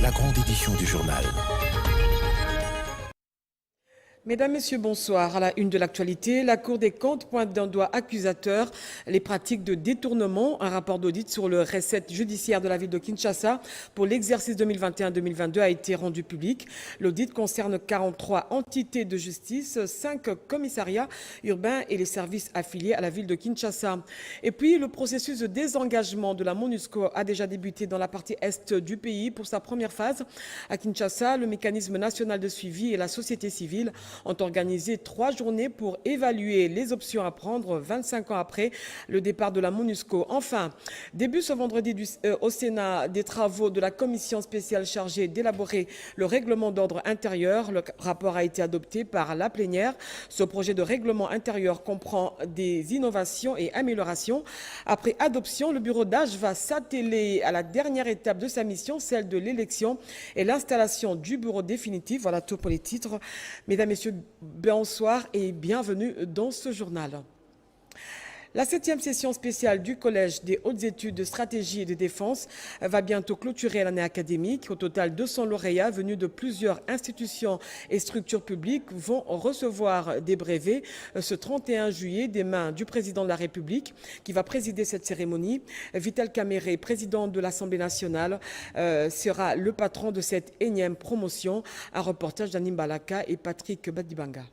la grande édition du journal. Mesdames, Messieurs, bonsoir. À la une de l'actualité, la Cour des comptes pointe d'un doigt accusateur les pratiques de détournement. Un rapport d'audit sur le recette judiciaire de la ville de Kinshasa pour l'exercice 2021-2022 a été rendu public. L'audit concerne 43 entités de justice, 5 commissariats urbains et les services affiliés à la ville de Kinshasa. Et puis, le processus de désengagement de la MONUSCO a déjà débuté dans la partie est du pays pour sa première phase. À Kinshasa, le mécanisme national de suivi et la société civile ont organisé 3 journées pour évaluer les options à prendre 25 ans après le départ de la MONUSCO. Enfin, début ce vendredi au Sénat des travaux de la commission spéciale chargée d'élaborer le règlement d'ordre intérieur. Le rapport a été adopté par la plénière. Ce projet de règlement intérieur comprend des innovations et améliorations. Après adoption, le bureau d'âge va s'atteler à la dernière étape de sa mission, celle de l'élection et l'installation du bureau définitif. Voilà tout pour les titres. Mesdames, Messieurs, bonsoir et bienvenue dans ce journal. La 7e session spéciale du Collège des hautes études de stratégie et de défense va bientôt clôturer l'année académique. Au total, 200 lauréats venus de plusieurs institutions et structures publiques vont recevoir des brevets ce 31 juillet des mains du président de la République qui va présider cette cérémonie. Vital Kamerhe, président de l'Assemblée nationale, sera le patron de cette énième promotion. Un reportage d'Anim Balaka et Patrick Badibanga.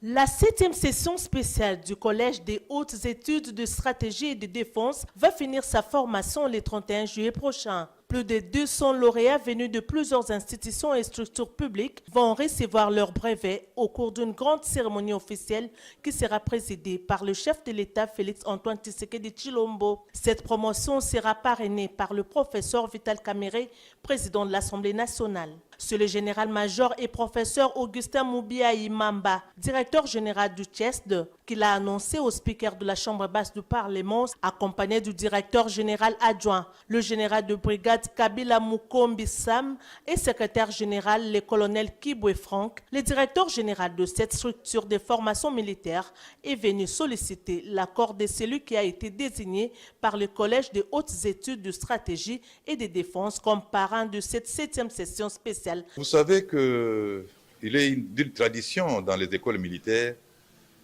La 7e session spéciale du Collège des hautes études de stratégie et de défense va finir sa formation le 31 juillet prochain. Plus de 200 lauréats venus de plusieurs institutions et structures publiques vont recevoir leur brevet au cours d'une grande cérémonie officielle qui sera présidée par le chef de l'État Félix-Antoine Tshisekedi Tshilombo. Cette promotion sera parrainée par le professeur Vital Kamerhe, président de l'Assemblée nationale. C'est le général-major et professeur Augustin Moubia Imamba, directeur général du CHESD, qui l'a annoncé au speaker de la Chambre basse du Parlement, accompagné du directeur général adjoint, le général de brigade Kabila Mukombi Sam et secrétaire général le colonel Kibwe Franck. Le directeur général de cette structure de formation militaire est venu solliciter l'accord de celui qui a été désigné par le Collège des hautes études de stratégie et de défense comme parrain de cette 7e session spéciale. Vous savez qu'il est d'une tradition dans les écoles militaires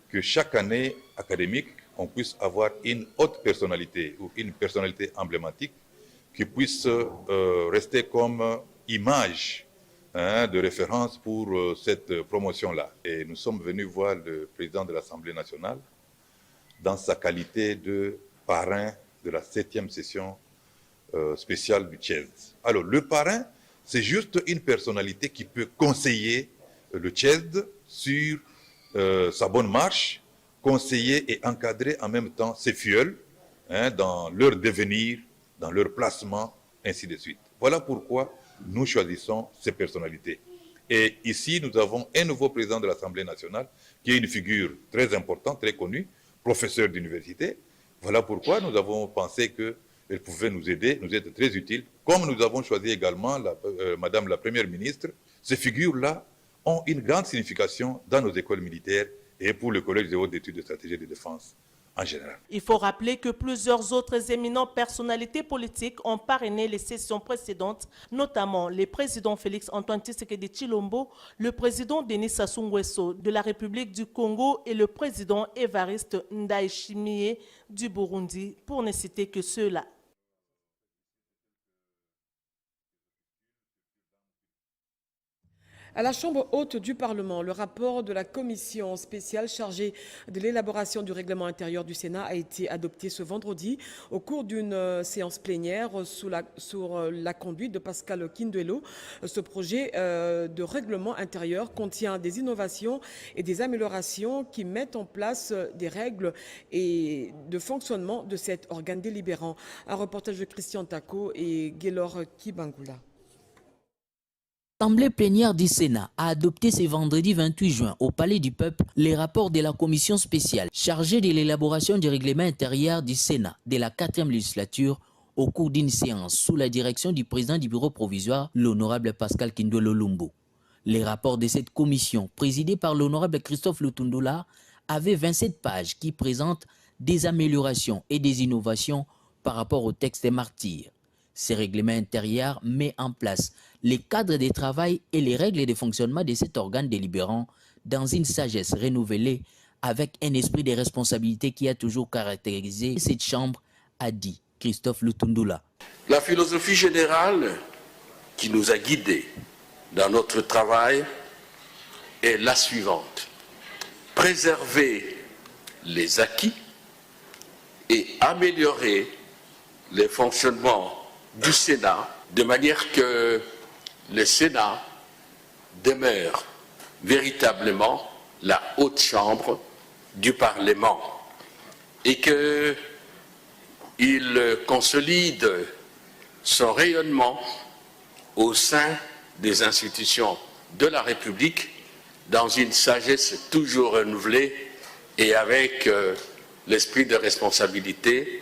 que chaque année académique, on puisse avoir une haute personnalité ou une personnalité emblématique qui puisse rester comme image de référence pour cette promotion-là. Et nous sommes venus voir le président de l'Assemblée nationale dans sa qualité de parrain de la 7e session spéciale du CHESD. Alors, le parrain, c'est juste une personnalité qui peut conseiller le CHESD sur sa bonne marche, conseiller et encadrer en même temps ses filleuls dans leur devenir, dans leur placement, ainsi de suite. Voilà pourquoi nous choisissons ces personnalités. Et ici, nous avons un nouveau président de l'Assemblée nationale, qui est une figure très importante, très connue, professeur d'université. Voilà pourquoi nous avons pensé qu'elle pouvait nous aider, nous être très utile. Comme nous avons choisi également Madame la Première ministre, ces figures-là ont une grande signification dans nos écoles militaires et pour le Collège des hautes études de stratégie et de défense en général. Il faut rappeler que plusieurs autres éminentes personnalités politiques ont parrainé les sessions précédentes, notamment le président Félix-Antoine Tshisekedi Tshilombo, le président Denis Sassou Nguesso de la République du Congo et le président Évariste Ndayishimiye du Burundi, pour ne citer que ceux-là. À la Chambre haute du Parlement, le rapport de la commission spéciale chargée de l'élaboration du règlement intérieur du Sénat a été adopté ce vendredi au cours d'une séance plénière sous la conduite de Pascal Kinduelo. Ce projet de règlement intérieur contient des innovations et des améliorations qui mettent en place des règles et de fonctionnement de cet organe délibérant. Un reportage de Christian Tako et Gaylor Kibangula. L'Assemblée plénière du Sénat a adopté ce vendredi 28 juin au Palais du Peuple les rapports de la commission spéciale chargée de l'élaboration du règlement intérieur du Sénat de la 4e législature au cours d'une séance sous la direction du président du bureau provisoire, l'honorable Pascal Kinduelo Lumbu. Les rapports de cette commission, présidée par l'honorable Christophe Lutundula, avaient 27 pages qui présentent des améliorations et des innovations par rapport au texte des martyrs. Ces règlements intérieurs mettent en place les cadres de travail et les règles de fonctionnement de cet organe délibérant dans une sagesse renouvelée avec un esprit de responsabilité qui a toujours caractérisé cette chambre, a dit Christophe Lutundula. La philosophie générale qui nous a guidés dans notre travail est la suivante: préserver les acquis et améliorer les fonctionnements du Sénat de manière que le Sénat demeure véritablement la haute chambre du Parlement et qu'il consolide son rayonnement au sein des institutions de la République dans une sagesse toujours renouvelée et avec l'esprit de responsabilité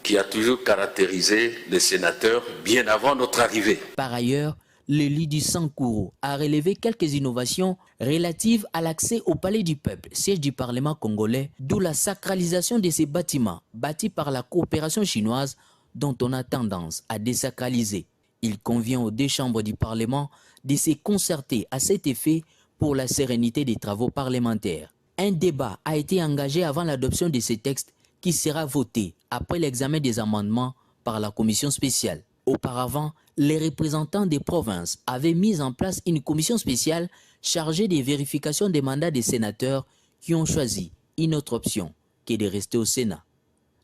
qui a toujours caractérisé les sénateurs bien avant notre arrivée. Par ailleurs, le Lidi Sankourou a relevé quelques innovations relatives à l'accès au Palais du Peuple, siège du Parlement congolais, d'où la sacralisation de ces bâtiments bâtis par la coopération chinoise dont on a tendance à désacraliser. Il convient aux deux chambres du Parlement de se concerter à cet effet pour la sérénité des travaux parlementaires. Un débat a été engagé avant l'adoption de ce texte qui sera voté après l'examen des amendements par la commission spéciale. Auparavant, les représentants des provinces avaient mis en place une commission spéciale chargée des vérifications des mandats des sénateurs qui ont choisi une autre option que de rester au Sénat.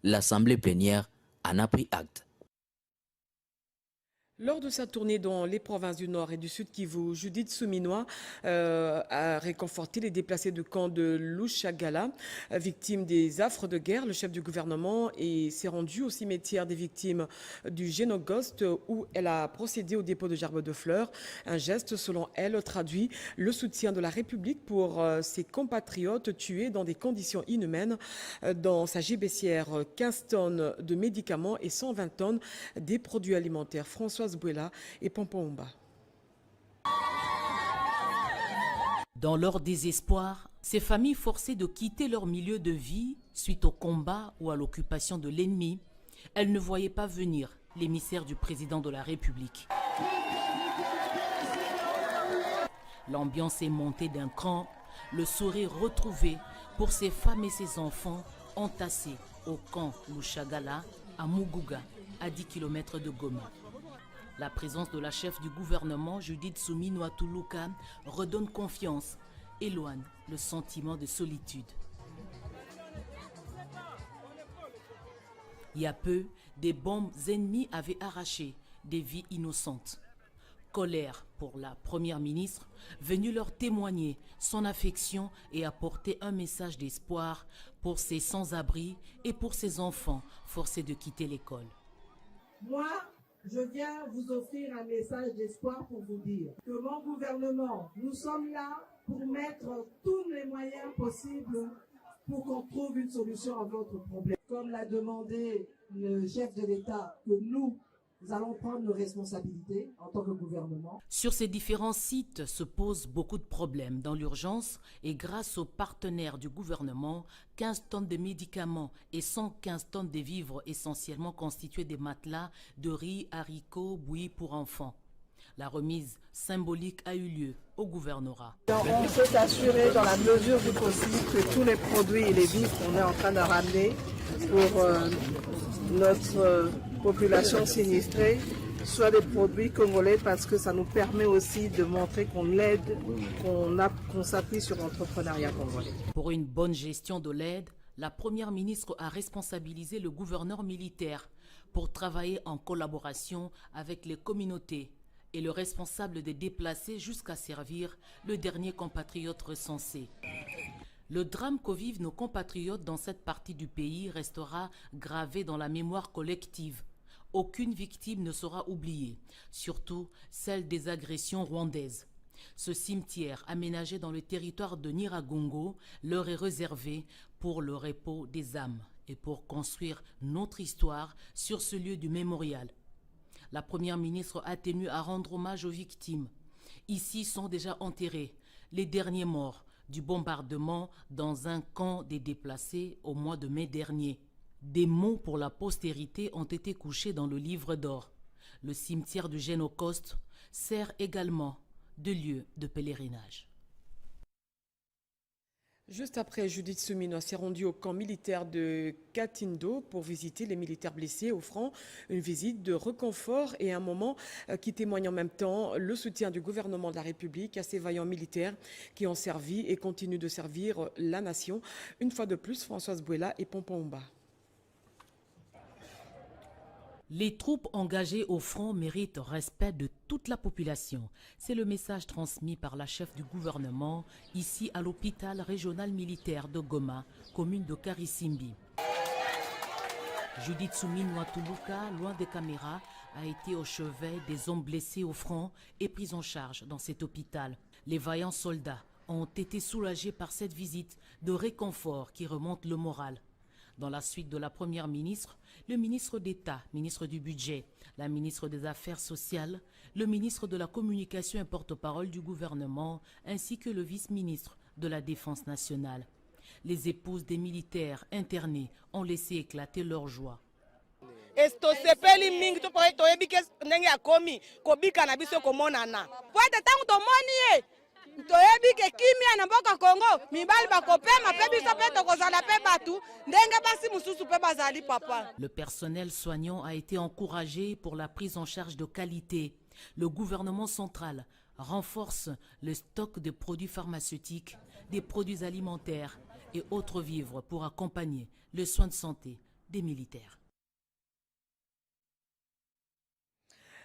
L'Assemblée plénière en a pris acte. Lors de sa tournée dans les provinces du Nord et du Sud Kivu, Judith Souminois a réconforté les déplacés du camp de Lushagala, victimes des affres de guerre. Le chef du gouvernement s'est rendu au cimetière des victimes du Génogost où elle a procédé au dépôt de gerbes de fleurs. Un geste, selon elle, traduit le soutien de la République pour ses compatriotes tués dans des conditions inhumaines. Dans sa gibecière, 15 tonnes de médicaments et 120 tonnes des produits alimentaires. Françoise Bouela et Pompomba. Dans leur désespoir, ces familles forcées de quitter leur milieu de vie suite au combat ou à l'occupation de l'ennemi, elles ne voyaient pas venir l'émissaire du président de la République. L'ambiance est montée d'un cran, le sourire retrouvé pour ces femmes et ces enfants entassés au camp Lushagala à Muguga, à 10 km de Goma. La présence de la chef du gouvernement, Judith Souminois Toulouka, redonne confiance, éloigne le sentiment de solitude. Il y a peu, des bombes ennemies avaient arraché des vies innocentes. Colère pour la première ministre, venue leur témoigner son affection et apporter un message d'espoir pour ces sans-abri et pour ces enfants forcés de quitter l'école. Moi, je viens vous offrir un message d'espoir pour vous dire que mon gouvernement, nous sommes là pour mettre tous les moyens possibles pour qu'on trouve une solution à votre problème. Comme l'a demandé le chef de l'État, que nous allons prendre nos responsabilités en tant que gouvernement. Sur ces différents sites se posent beaucoup de problèmes. Dans l'urgence, et grâce aux partenaires du gouvernement, 15 tonnes de médicaments et 115 tonnes de vivres essentiellement constitués des matelas, de riz, haricots, bouillis pour enfants. La remise symbolique a eu lieu au gouvernorat. On peut s'assurer dans la mesure du possible que tous les produits et les vivres qu'on est en train de ramener pour notre population sinistrée soient des produits congolais parce que ça nous permet aussi de montrer qu'on l'aide, qu'on s'appuie sur l'entrepreneuriat congolais. Pour une bonne gestion de l'aide, la première ministre a responsabilisé le gouverneur militaire pour travailler en collaboration avec les communautés et le responsable des déplacés jusqu'à servir le dernier compatriote recensé. Le drame que vivent nos compatriotes dans cette partie du pays restera gravé dans la mémoire collective. Aucune victime ne sera oubliée, surtout celle des agressions rwandaises. Ce cimetière aménagé dans le territoire de Nyiragongo leur est réservé pour le repos des âmes et pour construire notre histoire sur ce lieu du mémorial. La première ministre a tenu à rendre hommage aux victimes. Ici sont déjà enterrés les derniers morts du bombardement dans un camp des déplacés au mois de mai dernier. Des mots pour la postérité ont été couchés dans le livre d'or. Le cimetière du Génocoste sert également de lieu de pèlerinage. Juste après, Judith Soumino s'est rendue au camp militaire de Katindo pour visiter les militaires blessés, offrant une visite de réconfort et un moment qui témoigne en même temps le soutien du gouvernement de la République à ces vaillants militaires qui ont servi et continuent de servir la nation. Une fois de plus, Françoise Bouela et Pompomba. Les troupes engagées au front méritent respect de toute la population. C'est le message transmis par la chef du gouvernement ici à l'hôpital régional militaire de Goma, commune de Karisimbi. Judith Soumino Watuluka, loin des caméras, a été au chevet des hommes blessés au front et pris en charge dans cet hôpital. Les vaillants soldats ont été soulagés par cette visite de réconfort qui remonte le moral. Dans la suite de la première ministre, le ministre d'État, ministre du Budget, la ministre des Affaires sociales, le ministre de la Communication et porte-parole du gouvernement, ainsi que le vice-ministre de la Défense nationale. Les épouses des militaires internés ont laissé éclater leur joie. Le personnel soignant a été encouragé pour la prise en charge de qualité. Le gouvernement central renforce le stock de produits pharmaceutiques, des produits alimentaires et autres vivres pour accompagner le soin de santé des militaires.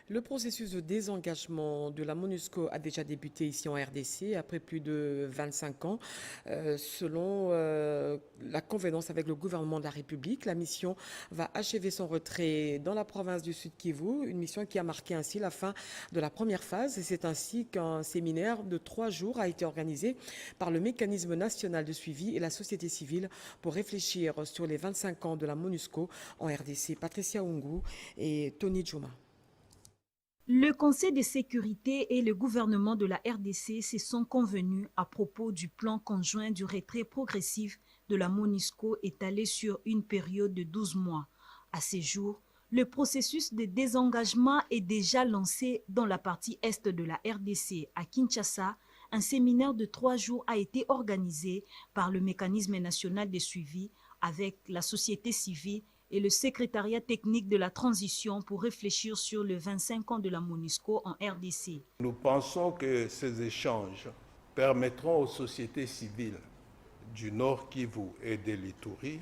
Le processus de désengagement de la MONUSCO a déjà débuté ici en RDC après plus de 25 ans. Selon la convenance avec le gouvernement de la République, la mission va achever son retrait dans la province du Sud Kivu, une mission qui a marqué ainsi la fin de la première phase. Et c'est ainsi qu'un séminaire de 3 jours a été organisé par le mécanisme national de suivi et la société civile pour réfléchir sur les 25 ans de la MONUSCO en RDC. Patricia Ungu et Tony Djouma. Le Conseil de sécurité et le gouvernement de la RDC se sont convenus à propos du plan conjoint du retrait progressif de la MONUSCO étalé sur une période de 12 mois. À ce jour, le processus de désengagement est déjà lancé dans la partie est de la RDC. À Kinshasa, un séminaire de 3 jours a été organisé par le mécanisme national de suivi avec la société civile et le secrétariat technique de la transition pour réfléchir sur les 25 ans de la MONUSCO en RDC. Nous pensons que ces échanges permettront aux sociétés civiles du Nord Kivu et de l'Ituri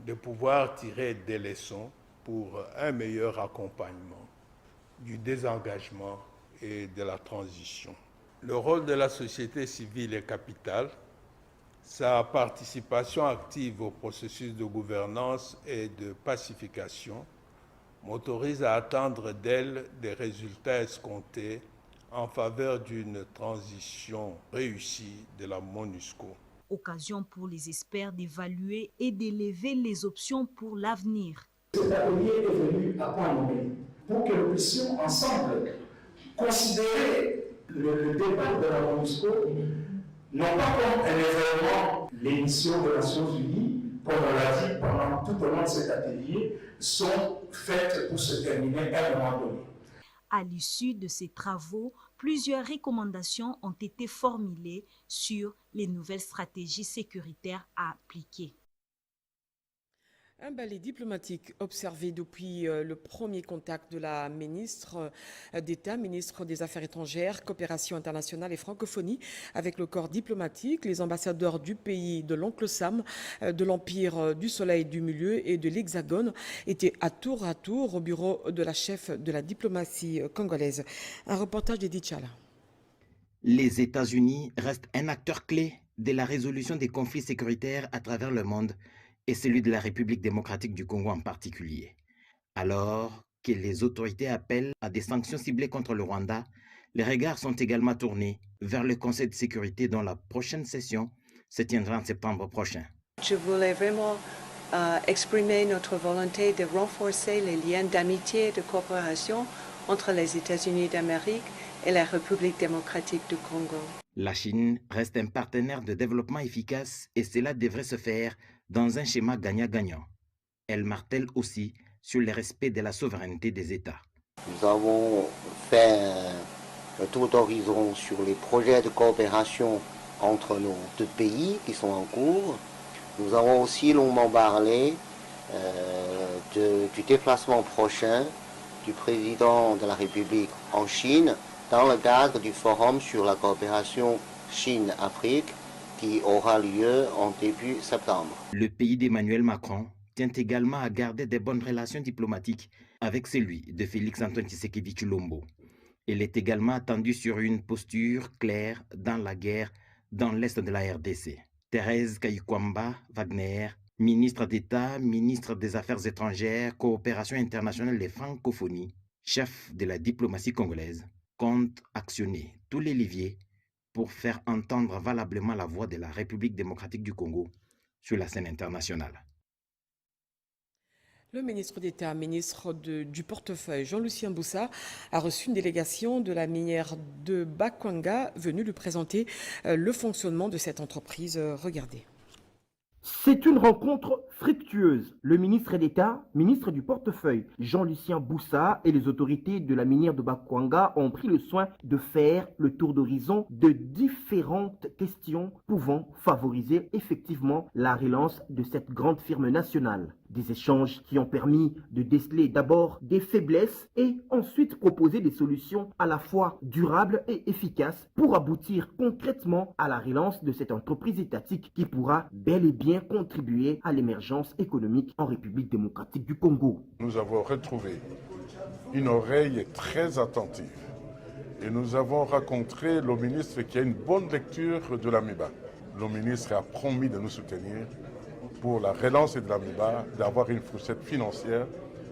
de pouvoir tirer des leçons pour un meilleur accompagnement du désengagement et de la transition. Le rôle de la société civile est capital. Sa participation active au processus de gouvernance et de pacification m'autorise à attendre d'elle des résultats escomptés en faveur d'une transition réussie de la MONUSCO. Occasion pour les experts d'évaluer et d'élever les options pour l'avenir. Cet atelier est venu à point nommé pour que nous puissions ensemble considérer le départ de la MONUSCO non pas comme un événement. Les missions des Nations Unies, comme on l'a dit pendant tout au long de cet atelier, sont faites pour se terminer à un moment donné. À l'issue de ces travaux, plusieurs recommandations ont été formulées sur les nouvelles stratégies sécuritaires à appliquer. Un balai diplomatique observé depuis le premier contact de la ministre d'État, ministre des Affaires étrangères, coopération internationale et francophonie avec le corps diplomatique, les ambassadeurs du pays de l'Oncle Sam, de l'Empire du Soleil du Milieu et de l'Hexagone étaient à tour au bureau de la chef de la diplomatie congolaise. Un reportage d'Edith Chala. Les États-Unis restent un acteur clé de la résolution des conflits sécuritaires à travers le monde et celui de la République démocratique du Congo en particulier. Alors que les autorités appellent à des sanctions ciblées contre le Rwanda, les regards sont également tournés vers le Conseil de sécurité dont la prochaine session se tiendra en septembre prochain. Je voulais vraiment exprimer notre volonté de renforcer les liens d'amitié et de coopération entre les États-Unis d'Amérique et la République démocratique du Congo. La Chine reste un partenaire de développement efficace et cela devrait se faire dans un schéma gagnant-gagnant. Elle martèle aussi sur le respect de la souveraineté des États. Nous avons fait un tour d'horizon sur les projets de coopération entre nos deux pays qui sont en cours. Nous avons aussi longuement parlé du déplacement prochain du président de la République en Chine dans le cadre du forum sur la coopération Chine-Afrique qui aura lieu en début septembre. Le pays d'Emmanuel Macron tient également à garder des bonnes relations diplomatiques avec celui de Félix-Antoine Tshisekedi Tshilombo. Il est également attendu sur une posture claire dans la guerre dans l'est de la RDC. Thérèse Kayikwamba Wagner, ministre d'État, ministre des Affaires étrangères, coopération internationale et francophonie, chef de la diplomatie congolaise, compte actionner tous les leviers pour faire entendre valablement la voix de la République démocratique du Congo sur la scène internationale. Le ministre d'État, ministre du portefeuille, Jean-Lucien Boussa, a reçu une délégation de la minière de Bakwanga venue lui présenter le fonctionnement de cette entreprise. Regardez. C'est une rencontre fructueuse. Le ministre d'État, ministre du portefeuille, Jean-Lucien Boussa et les autorités de la minière de Bakwanga ont pris le soin de faire le tour d'horizon de différentes questions pouvant favoriser effectivement la relance de cette grande firme nationale. Des échanges qui ont permis de déceler d'abord des faiblesses et ensuite proposer des solutions à la fois durables et efficaces pour aboutir concrètement à la relance de cette entreprise étatique qui pourra bel et bien contribuer à l'émergence économique en République démocratique du Congo. Nous avons retrouvé une oreille très attentive et nous avons rencontré le ministre qui a une bonne lecture de l'AMIBA. Le ministre a promis de nous soutenir pour la relance de l'AMIBA, d'avoir une fourchette financière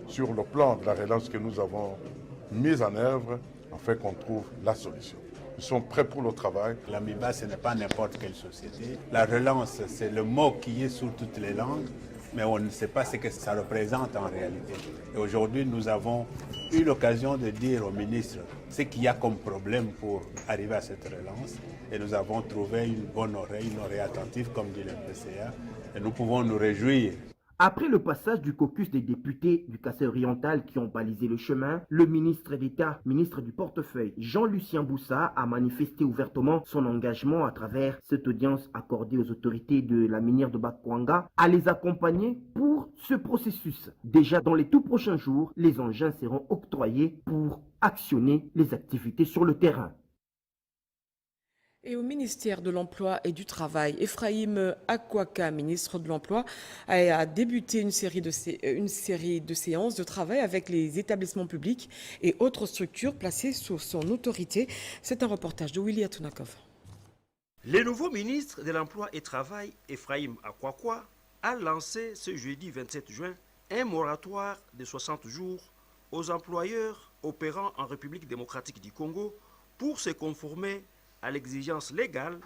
sur le plan de la relance que nous avons mise en œuvre afin qu'on trouve la solution. Nous sommes prêts pour le travail. L'AMIBA, ce n'est pas n'importe quelle société. La relance, c'est le mot qui est sur toutes les langues, mais on ne sait pas ce que ça représente en réalité. Et aujourd'hui, nous avons eu l'occasion de dire au ministre ce qu'il y a comme problème pour arriver à cette relance. Et nous avons trouvé une bonne oreille, une oreille attentive, comme dit le PCA. Et nous pouvons nous réjouir. Après le passage du caucus des députés du Kassai-Oriental qui ont balisé le chemin, le ministre d'État, ministre du portefeuille, Jean-Lucien Boussa, a manifesté ouvertement son engagement à travers cette audience accordée aux autorités de la minière de Bakwanga à les accompagner pour ce processus. Déjà dans les tout prochains jours, les engins seront octroyés pour actionner les activités sur le terrain. Et au ministère de l'Emploi et du Travail, Ephraim Akwaka, ministre de l'Emploi, a débuté une série de séances de travail avec les établissements publics et autres structures placées sous son autorité. C'est un reportage de Willy Atunakov. Le nouveau ministre de l'Emploi et du Travail, Ephraim Akwaka, a lancé ce jeudi 27 juin un moratoire de 60 jours aux employeurs opérant en République démocratique du Congo pour se conformer à l'exigence légale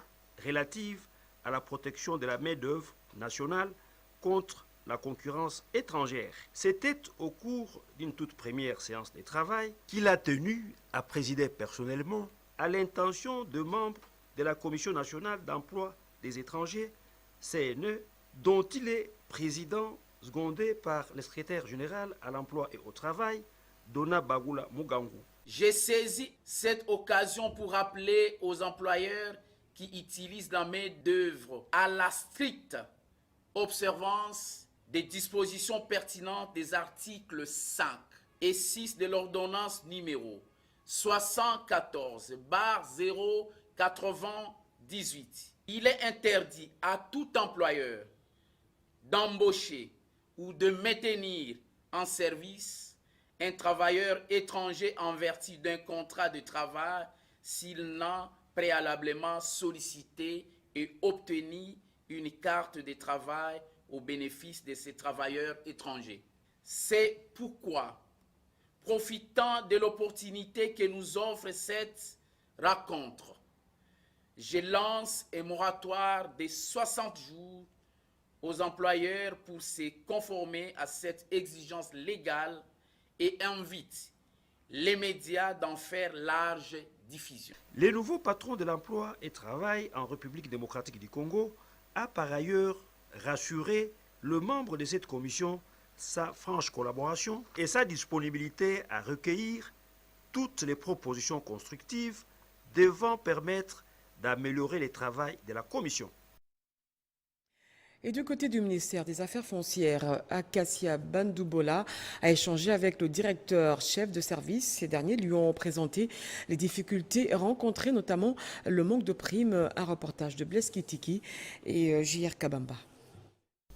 relative à la protection de la main-d'œuvre nationale contre la concurrence étrangère. C'était au cours d'une toute première séance de travail qu'il a tenu à présider personnellement à l'intention de membres de la Commission nationale d'emploi des étrangers, CNE, dont il est président secondé par le secrétaire général à l'emploi et au travail, Dona Bagula Mugangu. J'ai saisi cette occasion pour rappeler aux employeurs qui utilisent la main-d'œuvre à la stricte observance des dispositions pertinentes des articles 5 et 6 de l'ordonnance numéro 74/098. Il est interdit à tout employeur d'embaucher ou de maintenir en service un travailleur étranger en vertu d'un contrat de travail s'il n'a préalablement sollicité et obtenu une carte de travail au bénéfice de ces travailleurs étrangers. C'est pourquoi, profitant de l'opportunité que nous offre cette rencontre, je lance un moratoire de 60 jours aux employeurs pour se conformer à cette exigence légale et invite les médias d'en faire large diffusion. Le nouveau patron de l'emploi et travail en République démocratique du Congo a par ailleurs rassuré le membre de cette commission sa franche collaboration et sa disponibilité à recueillir toutes les propositions constructives devant permettre d'améliorer le travail de la Commission. Et du côté du ministère des Affaires foncières, Acacia Bandoubola a échangé avec le directeur chef de service. Ces derniers lui ont présenté les difficultés rencontrées, notamment le manque de primes. Un reportage de Blaise Kitiki et J.R. Kabamba.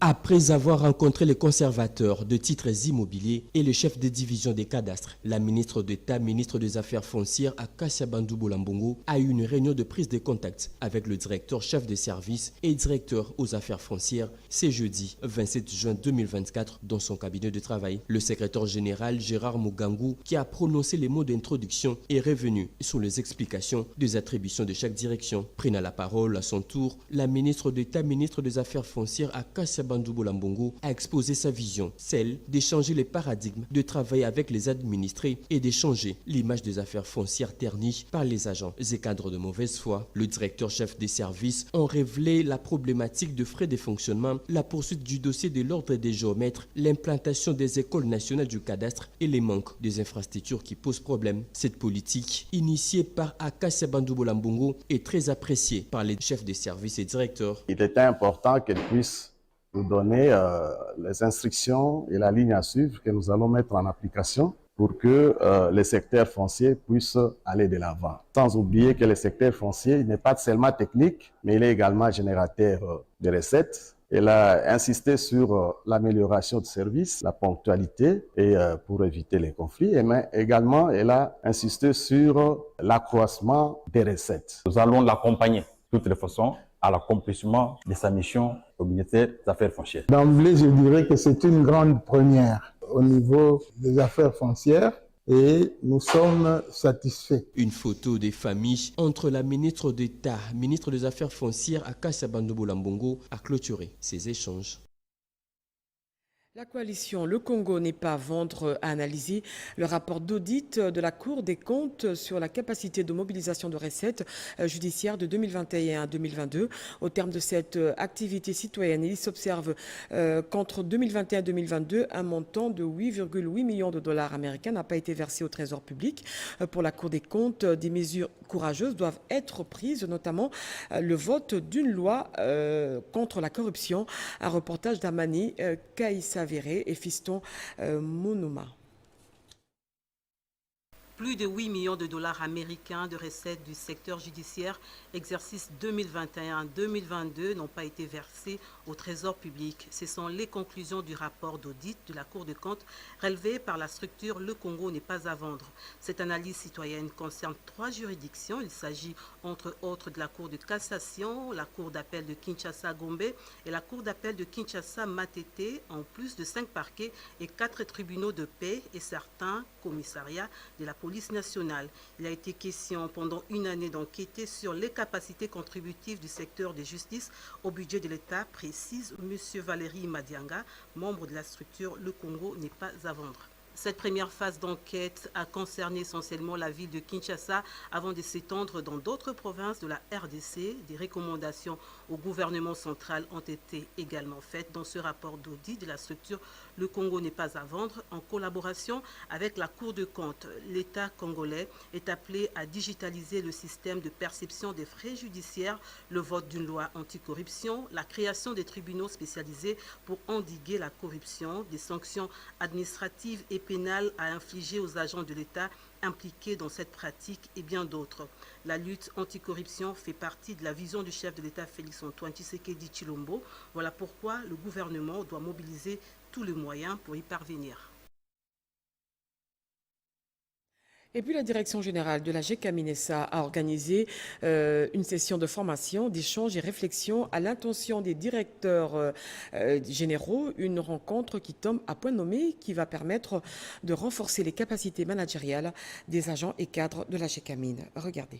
Après avoir rencontré les conservateurs de titres immobiliers et le chef de division des cadastres, la ministre d'État, ministre des Affaires foncières, Acacia Bandoubola Mbongo, a eu une réunion de prise de contact avec le directeur chef de service et directeur aux affaires foncières. C'est jeudi 27 juin 2024 dans son cabinet de travail. Le secrétaire général Gérard Mugangou, qui a prononcé les mots d'introduction, est revenu sur les explications des attributions de chaque direction. Prenant la parole à son tour, la ministre d'État, ministre des Affaires foncières, Acacia Bandoubola Mbongo, a exposé sa vision, celle d'échanger les paradigmes, de travailler avec les administrés et d'échanger l'image des affaires foncières ternies par les agents et cadres de mauvaise foi. Le directeur chef des services a révélé la problématique de frais de fonctionnement, la poursuite du dossier de l'ordre des géomètres, l'implantation des écoles nationales du cadastre et les manques des infrastructures qui posent problème. Cette politique, initiée par Acacia Bandoubola Mbongo, est très appréciée par les chefs des services et directeurs. Il était important qu'elle puisse nous donner les instructions et la ligne à suivre que nous allons mettre en application pour que les secteurs fonciers puissent aller de l'avant. Sans oublier que le secteur foncier n'est pas seulement technique, mais il est également générateur de recettes. Elle a insisté sur l'amélioration du service, la ponctualité et pour éviter les conflits. Mais également, elle a insisté sur l'accroissement des recettes. Nous allons l'accompagner de toutes les façons à l'accomplissement de sa mission au ministère des Affaires foncières. D'emblée, je dirais que c'est une grande première au niveau des affaires foncières et nous sommes satisfaits. Une photo des familles entre la ministre d'État, ministre des Affaires foncières, Acacia Bandoubola Mbongo, a clôturé ces échanges. La coalition Le Congo n'est pas à vendre a analysé le rapport d'audit de la Cour des comptes sur la capacité de mobilisation de recettes judiciaires de 2021 à 2022. Au terme de cette activité citoyenne, il s'observe qu'entre 2021 et 2022, un montant de 8,8 millions de dollars américains n'a pas été versé au Trésor public. Pour la Cour des comptes, des mesures courageuses doivent être prises, notamment le vote d'une loi contre la corruption. Un reportage d'Amani Kaïssa et Fiston Monoma. Plus de 8 millions de dollars américains de recettes du secteur judiciaire exercice 2021-2022 n'ont pas été versés au Trésor public. Ce sont les conclusions du rapport d'audit de la Cour des comptes relevées par la structure Le Congo n'est pas à vendre. Cette analyse citoyenne concerne 3 juridictions. Il s'agit entre autres de la Cour de cassation, la Cour d'appel de Kinshasa-Gombe et la Cour d'appel de Kinshasa-Matete, en plus de 5 parquets et 4 tribunaux de paix et certains commissariats de la police nationale. Il a été question pendant une année d'enquêter sur les capacités contributives du secteur de justice au budget de l'État, précise M. Valérie Madianga, membre de la structure Le Congo n'est pas à vendre. Cette première phase d'enquête a concerné essentiellement la ville de Kinshasa avant de s'étendre dans d'autres provinces de la RDC. Des recommandations au gouvernement central ont été également faites dans ce rapport d'audit de la structure Le Congo n'est pas à vendre en collaboration avec la Cour de comptes. L'État congolais est appelé à digitaliser le système de perception des frais judiciaires, le vote d'une loi anticorruption, la création des tribunaux spécialisés pour endiguer la corruption, des sanctions administratives et pénales à infliger aux agents de l'État impliqués dans cette pratique et bien d'autres. La lutte anticorruption fait partie de la vision du chef de l'État Félix-Antoine Tshisekedi Tshilombo. Voilà pourquoi le gouvernement doit mobiliser tous les moyens pour y parvenir. Et puis la direction générale de la GECAMINESA a organisé une session de formation, d'échange et réflexion à l'intention des directeurs généraux, une rencontre qui tombe à point nommé qui va permettre de renforcer les capacités managériales des agents et cadres de la GECAMINE. Regardez.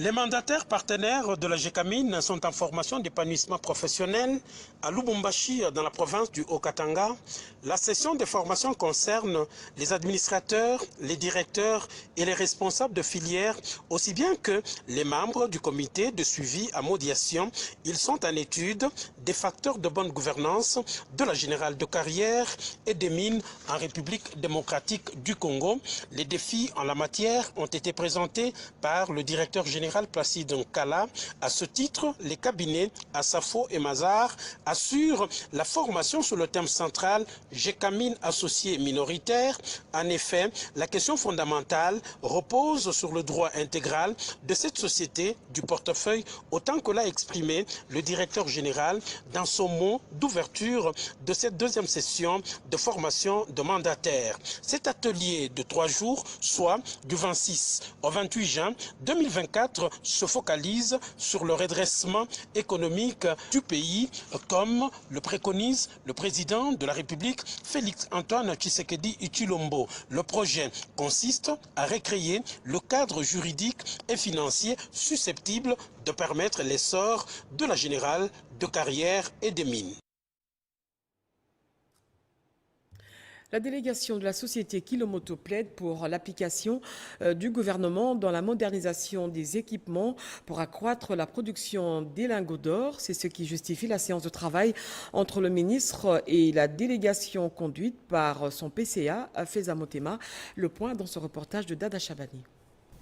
Les mandataires partenaires de la GECAMIN sont en formation d'épanouissement professionnel à Lubumbashi, dans la province du Haut-Katanga. La session de formation concerne les administrateurs, les directeurs et les responsables de filières, aussi bien que les membres du comité de suivi à médiation. Ils sont en étude des facteurs de bonne gouvernance de la générale de carrière et des mines en République démocratique du Congo. Les défis en la matière ont été présentés par le directeur général Placide Nkala. À ce titre, les cabinets Asafo et Mazar assurent la formation sur le thème central GECAMIN associé minoritaire. En effet, la question fondamentale repose sur le droit intégral de cette société du portefeuille, autant que l'a exprimé le directeur général dans son mot d'ouverture de cette deuxième session de formation de mandataires. Cet atelier de 3 jours, soit du 26 au 28 juin 2024, se focalise sur le redressement économique du pays, comme le préconise le président de la République, Félix-Antoine Tshisekedi Tshilombo. Le projet consiste à recréer le cadre juridique et financier susceptible de permettre l'essor de la générale de carrière et des mines. La délégation de la société Kilomoto plaide pour l'application du gouvernement dans la modernisation des équipements pour accroître la production des lingots d'or. C'est ce qui justifie la séance de travail entre le ministre et la délégation conduite par son PCA, Feza Motema. Le point dans ce reportage de Dada Chabani.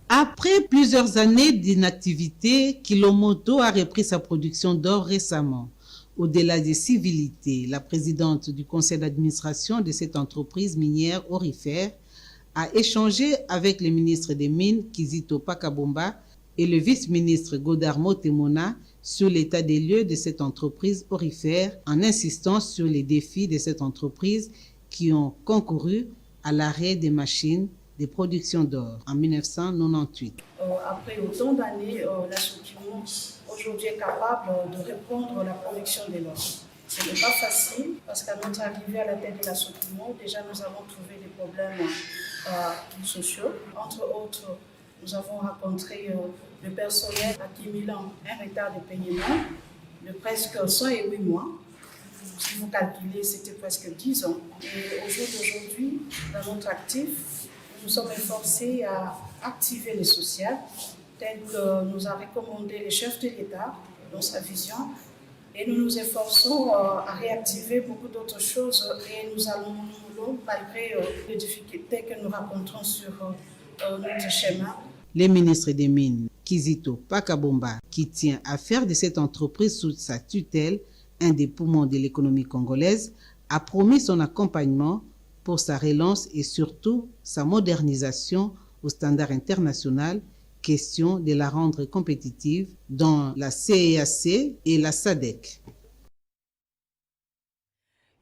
Après plusieurs années d'inactivité, Kilomoto a repris sa production d'or récemment. Au-delà des civilités, la présidente du conseil d'administration de cette entreprise minière aurifère a échangé avec le ministre des Mines, Kizito Pakabomba, et le vice-ministre Godard Motemona sur l'état des lieux de cette entreprise aurifère, en insistant sur les défis de cette entreprise qui ont concouru à l'arrêt des machines de production d'or en 1998. Après autant d'années, la structure aujourd'hui est capable de répondre à la production de l'or. Ce n'est pas facile parce qu'à notre arrivée à la tête de la structure, déjà nous avons trouvé des problèmes sociaux. Entre autres, nous avons rencontré le personnel accumulant un retard de paiement de presque 108 mois. Si vous calculez, c'était presque 10 ans. Et au jour d'aujourd'hui, dans notre actif, nous sommes forcés à activer les sociales, tel que nous a recommandé le chef de l'État dans sa vision. Et nous nous efforçons à réactiver beaucoup d'autres choses et nous allons, malgré les difficultés que nous rencontrons sur notre schéma. Le ministre des Mines, Kizito Pakabomba, qui tient à faire de cette entreprise sous sa tutelle un des poumons de l'économie congolaise, a promis son accompagnement pour sa relance et surtout sa modernisation au standard international, question de la rendre compétitive dans la CEAC et la SADC.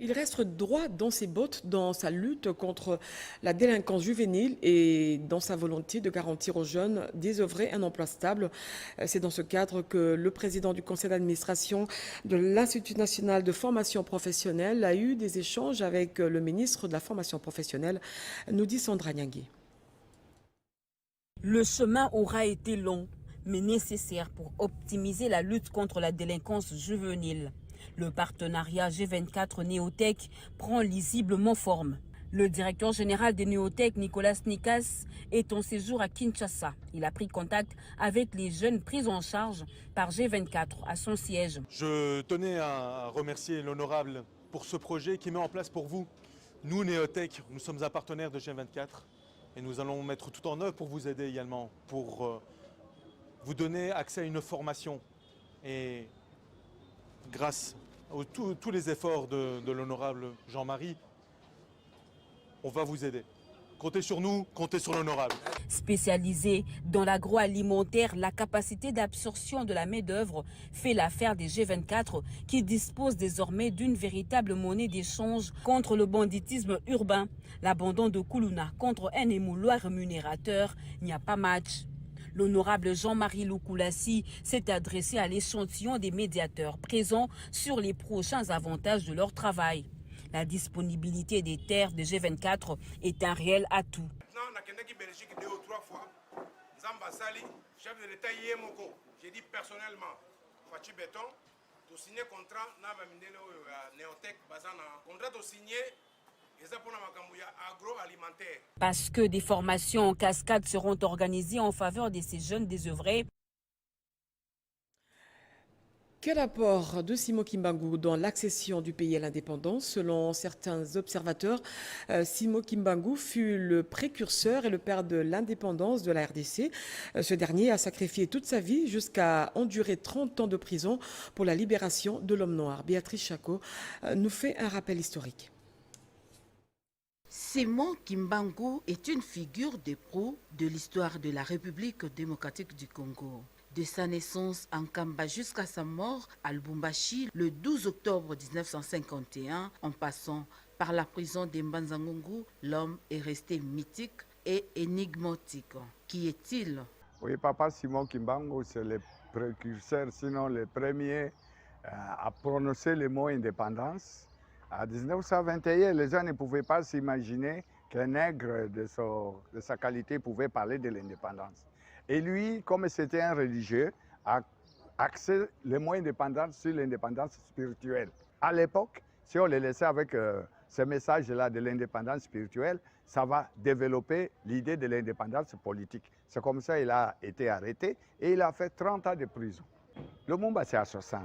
Il reste droit dans ses bottes dans sa lutte contre la délinquance juvénile et dans sa volonté de garantir aux jeunes désœuvrés un emploi stable. C'est dans ce cadre que le président du conseil d'administration de l'Institut national de formation professionnelle a eu des échanges avec le ministre de la formation professionnelle, nous dit Sandra Nyangui. Le chemin aura été long, mais nécessaire pour optimiser la lutte contre la délinquance juvénile. Le partenariat G24 Néotech prend lisiblement forme. Le directeur général de Néotech, Nicolas Nikas, est en séjour à Kinshasa. Il a pris contact avec les jeunes pris en charge par G24 à son siège. Je tenais à remercier l'honorable pour ce projet qui met en place pour vous. Nous, Néotech, nous sommes un partenaire de G24 et nous allons mettre tout en œuvre pour vous aider également, pour vous donner accès à une formation. Et grâce à tous les efforts de l'honorable Jean-Marie, on va vous aider. Comptez sur nous, comptez sur l'honorable. Spécialisé dans l'agroalimentaire, la capacité d'absorption de la main-d'œuvre fait l'affaire des G24 qui disposent désormais d'une véritable monnaie d'échange contre le banditisme urbain. L'abandon de Koulouna contre un émouloir rémunérateur, il n'y a pas match. L'honorable Jean-Marie Loukoulassi s'est adressé à l'échantillon des médiateurs présents sur les prochains avantages de leur travail. La disponibilité des terres de G24 est un réel atout. chef de l'État Yemoko, j'ai dit personnellement, Fachi Béton, tu signé contrat, na mamindele Neotech, bazana, contrat tu signé, et ça pour la macambouya agroalimentaire. Parce que des formations en cascade seront organisées en faveur de ces jeunes désœuvrés. Quel apport de Simon Kimbangu dans l'accession du pays à l'indépendance? Selon certains observateurs, Simon Kimbangu fut le précurseur et le père de l'indépendance de la RDC. Ce dernier a sacrifié toute sa vie jusqu'à endurer 30 ans de prison pour la libération de l'homme noir. Béatrice Chako nous fait un rappel historique. Simon Kimbangu est une figure de proue de l'histoire de la République démocratique du Congo. De sa naissance en Kamba jusqu'à sa mort à Lubumbashi le 12 octobre 1951, en passant par la prison de Mbanza-Ngungu, l'homme est resté mythique et énigmatique. Qui est-il? Oui, papa Simon Kimbangu, c'est le précurseur, sinon le premier à prononcer le mot indépendance. En 1921, les gens ne pouvaient pas s'imaginer qu'un nègre de sa qualité pouvait parler de l'indépendance. Et lui, comme c'était un religieux, a axé le mot indépendance sur l'indépendance spirituelle. À l'époque, si on les laissait avec ce message-là de l'indépendance spirituelle, ça va développer l'idée de l'indépendance politique. C'est comme ça qu'il a été arrêté et il a fait 30 ans de prison. Lumumba, c'est à 60.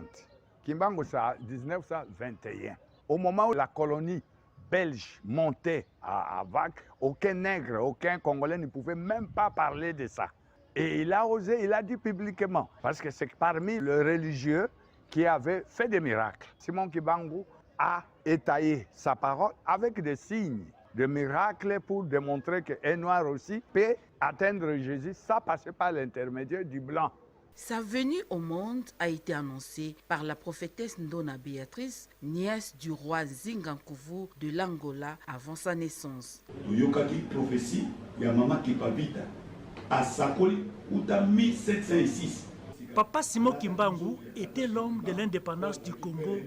Kimbangu, c'est à 1921. Au moment où la colonie belge montait à vague, aucun nègre, aucun Congolais ne pouvait même pas parler de ça. Et il a osé, il a dit publiquement, parce que c'est parmi les religieux qui avait fait des miracles. Simon Kimbangu a étayé sa parole avec des signes de miracles pour démontrer qu'un noir aussi peut atteindre Jésus sans passer par l'intermédiaire du blanc. Sa venue au monde a été annoncée par la prophétesse Ndona Béatrice, nièce du roi Zingankuvu de l'Angola avant sa naissance. Toyokaki prophétie ya mama Kipavita à Sakoli uta 1706. Papa Simon Kimbangu était l'homme de l'indépendance du Congo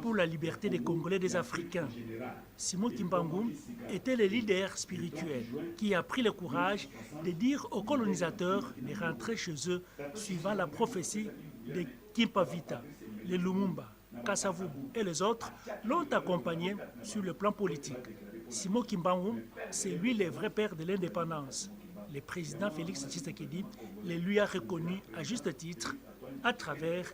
pour la liberté des Congolais et des Africains. Simon Kimbangu était le leader spirituel qui a pris le courage de dire aux colonisateurs de rentrer chez eux suivant la prophétie de Kimpavita. Les Lumumba, Kasavubu et les autres l'ont accompagné sur le plan politique. Simon Kimbangu, c'est lui le vrai père de l'indépendance. Le président Félix Tshisekedi le lui a reconnu à juste titre à travers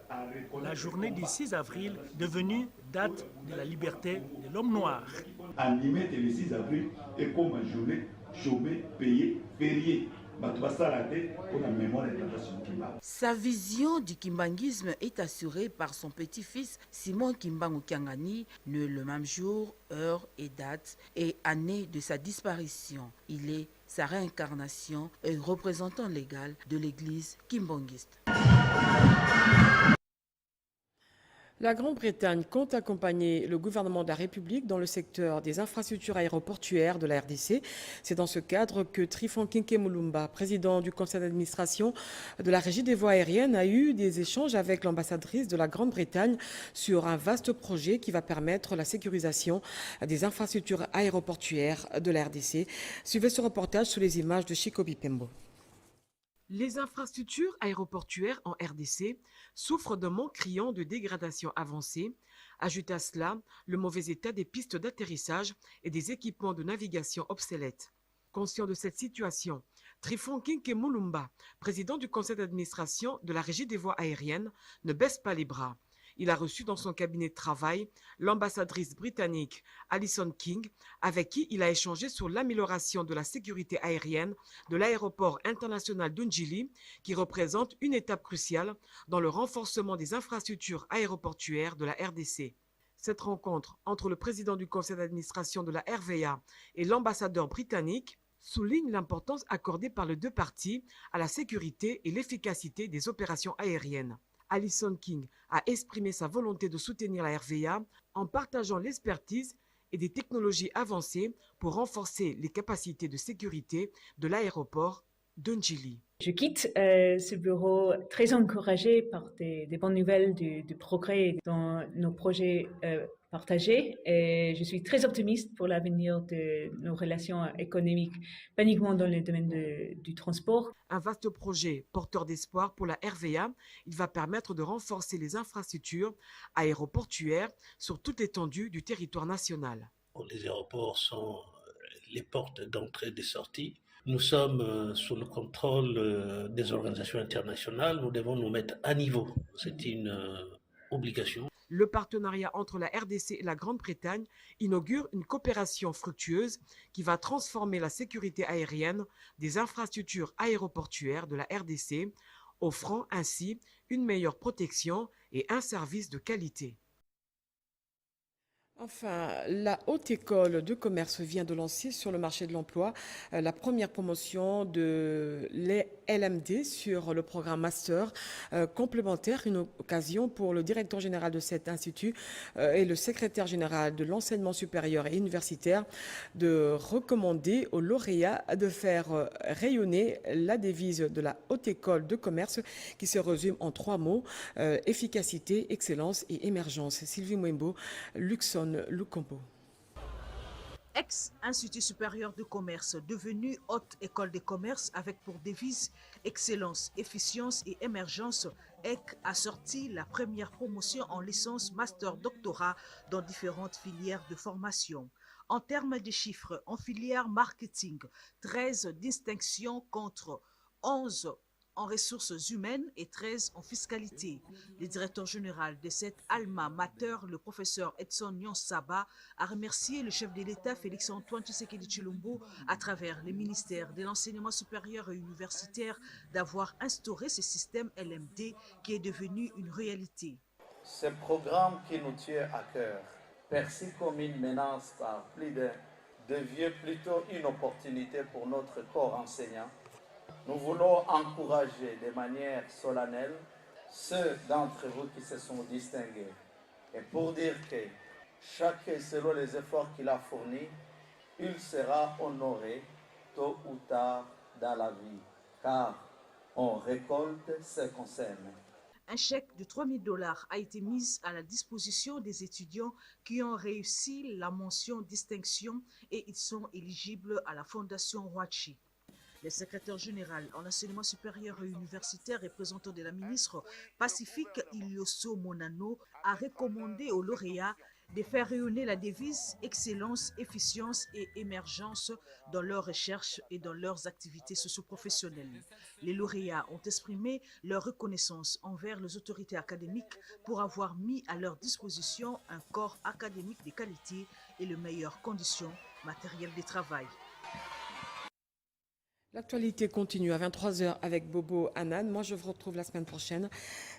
la journée du 6 avril devenue date de la liberté de l'homme noir. Animé le 6 avril et comme une journée chômée, payée, fériée. Sa vision du kimbanguisme est assurée par son petit-fils Simon Kimbangu Kiangani, né le même jour, heure et date et année de sa disparition. Il est sa réincarnation et représentant légal de l'église kimbanguiste. La Grande-Bretagne compte accompagner le gouvernement de la République dans le secteur des infrastructures aéroportuaires de la RDC. C'est dans ce cadre que Trifon Kinke Mulumba, président du conseil d'administration de la Régie des voies aériennes, a eu des échanges avec l'ambassadrice de la Grande-Bretagne sur un vaste projet qui va permettre la sécurisation des infrastructures aéroportuaires de la RDC. Suivez ce reportage sous les images de Chico Bipembo. Les infrastructures aéroportuaires en RDC souffrent d'un manque criant de dégradation avancée. Ajoute à cela le mauvais état des pistes d'atterrissage et des équipements de navigation obsolètes. Conscient de cette situation, Trifon Kinke Mulumba, président du conseil d'administration de la Régie des voies aériennes, ne baisse pas les bras. Il a reçu dans son cabinet de travail l'ambassadrice britannique Alison King, avec qui il a échangé sur l'amélioration de la sécurité aérienne de l'aéroport international d'Undjili, qui représente une étape cruciale dans le renforcement des infrastructures aéroportuaires de la RDC. Cette rencontre entre le président du conseil d'administration de la RVA et l'ambassadeur britannique souligne l'importance accordée par les deux parties à la sécurité et l'efficacité des opérations aériennes. Alison King a exprimé sa volonté de soutenir la RVA en partageant l'expertise et des technologies avancées pour renforcer les capacités de sécurité de l'aéroport d'Undjili. Je quitte ce bureau très encouragée par des bonnes nouvelles du progrès dans nos projets partagés et je suis très optimiste pour l'avenir de nos relations économiques, pas uniquement dans le domaine du transport. Un vaste projet porteur d'espoir pour la RVA. Il va permettre de renforcer les infrastructures aéroportuaires sur toute l'étendue du territoire national. Les aéroports sont les portes d'entrée et de sortie. Nous sommes sous le contrôle des organisations internationales. Nous devons nous mettre à niveau. C'est une obligation. Le partenariat entre la RDC et la Grande-Bretagne inaugure une coopération fructueuse qui va transformer la sécurité aérienne des infrastructures aéroportuaires de la RDC, offrant ainsi une meilleure protection et un service de qualité. Enfin, la Haute École de Commerce vient de lancer sur le marché de l'emploi la première promotion de l'LMD sur le programme Master complémentaire, une occasion pour le directeur général de cet institut et le secrétaire général de l'enseignement supérieur et universitaire de recommander aux lauréats de faire rayonner la devise de la Haute École de Commerce qui se résume en 3 mots, efficacité, excellence et émergence. Sylvie Mwembo, Luxon Lukombo. Ex-Institut supérieur de commerce, devenu Haute École de commerce avec pour devise excellence, efficience et émergence, EC a sorti la première promotion en licence master doctorat dans différentes filières de formation. En termes de chiffres, en filière marketing, 13 distinctions contre 11 en ressources humaines et 13 en fiscalité. Le directeur général de cette alma mater, le professeur Edson Nyonsaba, a remercié le chef de l'État Félix-Antoine Tshisekedi Tshilombo à travers le ministère de l'Enseignement supérieur et universitaire d'avoir instauré ce système LMD qui est devenu une réalité. Ce programme qui nous tient à cœur, perçu comme une menace par plus d'un, devient plutôt une opportunité pour notre corps enseignant. Nous voulons encourager de manière solennelle ceux d'entre vous qui se sont distingués. Et pour dire que chacun, selon les efforts qu'il a fournis, il sera honoré tôt ou tard dans la vie, car on récolte ce qu'on sème. Un chèque de $3000 a été mis à la disposition des étudiants qui ont réussi la mention distinction et ils sont éligibles à la Fondation Roachi. Le secrétaire général en enseignement supérieur et universitaire représentant de la ministre Pacifique Ilioso Monano a recommandé aux lauréats de faire rayonner la devise excellence, efficience et émergence dans leurs recherches et dans leurs activités socio-professionnelles. Les lauréats ont exprimé leur reconnaissance envers les autorités académiques pour avoir mis à leur disposition un corps académique de qualité et les meilleures conditions matérielles de travail. L'actualité continue à 23h avec Bobo Annan. Moi, je vous retrouve la semaine prochaine.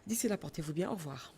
D'ici là, portez-vous bien. Au revoir.